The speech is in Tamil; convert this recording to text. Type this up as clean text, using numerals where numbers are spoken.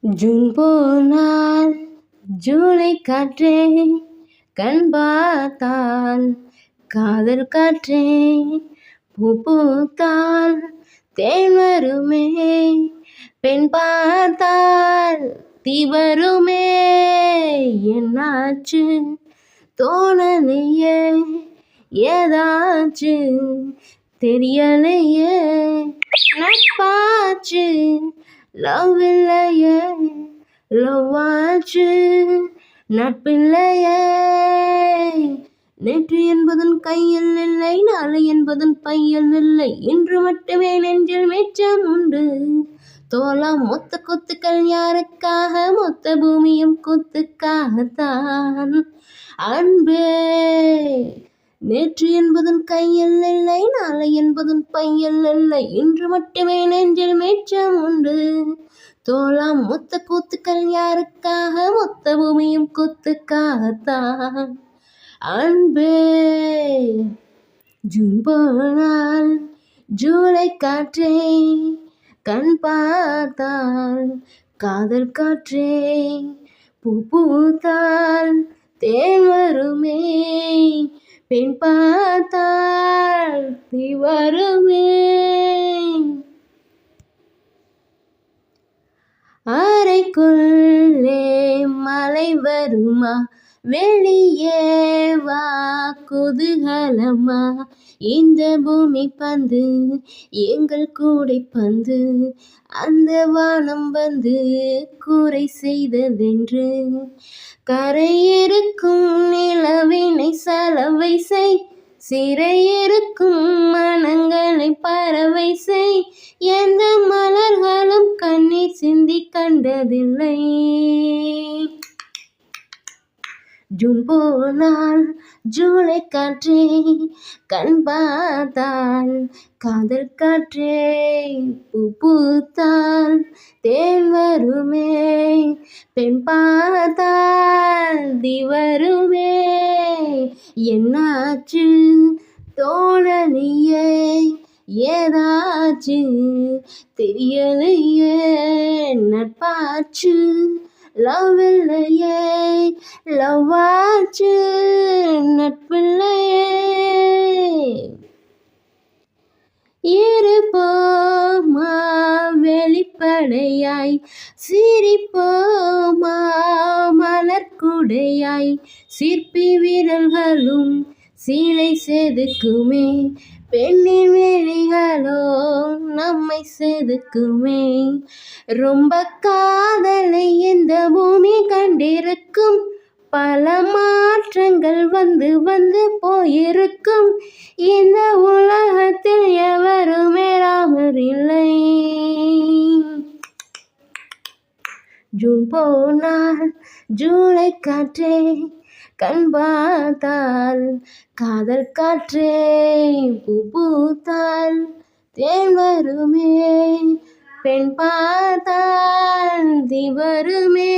ஜூன் போனால் ஜூலை காற்றே கண் பார்த்தால் காதல் காற்றே பூ பூத்தால் தேன் வருமே பெண் பார்த்தால் தீ வருமே என்னாச்சு தோணலையே ஏதாச்சு தெரியலையே நட்பாச்சு லவ் இல்லையே லவ் ஆச்சு நட்பில்லையே நேற்று என்பதன் கையில் இல்லை நாளை என்பதன் பையில் இல்லை இன்று மட்டுமே நெஞ்சில் மிச்சம் உண்டு தோலாம் மொத்த கொத்துக்கள் யாருக்காக மொத்த பூமியும் கொத்துக்காகத்தான் அன்பே நேற்று என்பதன் கையில் இல்லை நாளை என்பதன் பையில் இல்லை இன்று மட்டுமே நெஞ்சில் மிச்சம் உண்டு தோலாம் மொத்த கூத்துக்கள் யாருக்காக மொத்த பூமியும் கொத்துக்காகத்தான் அன்பே ஜூன் போனால் ஜூலை காற்றே கண் பார்த்தால் காதல் காற்றே பூ பூத்தால் தேன் வருமே பெண் பார்த்தால் தீ வருமே அறைக்குள்ளே மழை வருமா வெளியே வா குதூகலமா இந்த பூமி பந்து எங்கள் கூடை பந்து அந்த வானம் வந்து கூரை செய்ததென்று கரையிருக்கும் நிலவினை சலவை செய் சிறையிருக்கும் மனங்களை பறவை செய் எந்த மலர்களும் கண்ணீர் சிந்தி கண்டதில்லை ஜூன் போனால் ஜூலை காற்றே கண் பார்த்தால் காதல் காற்றே பூ பூத்தால் தேன் வருமே பெண் பார்த்தால் தீ வருமே என்னாச்சு தோணலையே ஏதாச்சு தெரியலையே நட்பாச்சு லவ் இல்லையே லவ் ஆச்சு நட்பில்லையே இருப்போமா வெளிப்படையாய் சிரிப்போமா மலர்குடையாய் சிற்பி விரல்களும் சீலை செதுக்குமே பெண்ணின் வெளிகளோ நம்மை செதுக்குமே ரொம்ப காதலை இந்த பூமி கண்டிருக்கும் பல மாற்றங்கள் வந்து வந்து போயிருக்கும் இந்த உலகத்தில் எவருமே ராமர் இல்லை ஜூன் போனால் ஜூலை காற்றே கண் பார்த்தால் காதல் காற்றே பூ பூத்தால் தேன் வருமே பெண் பார்த்தால் தீ வருமே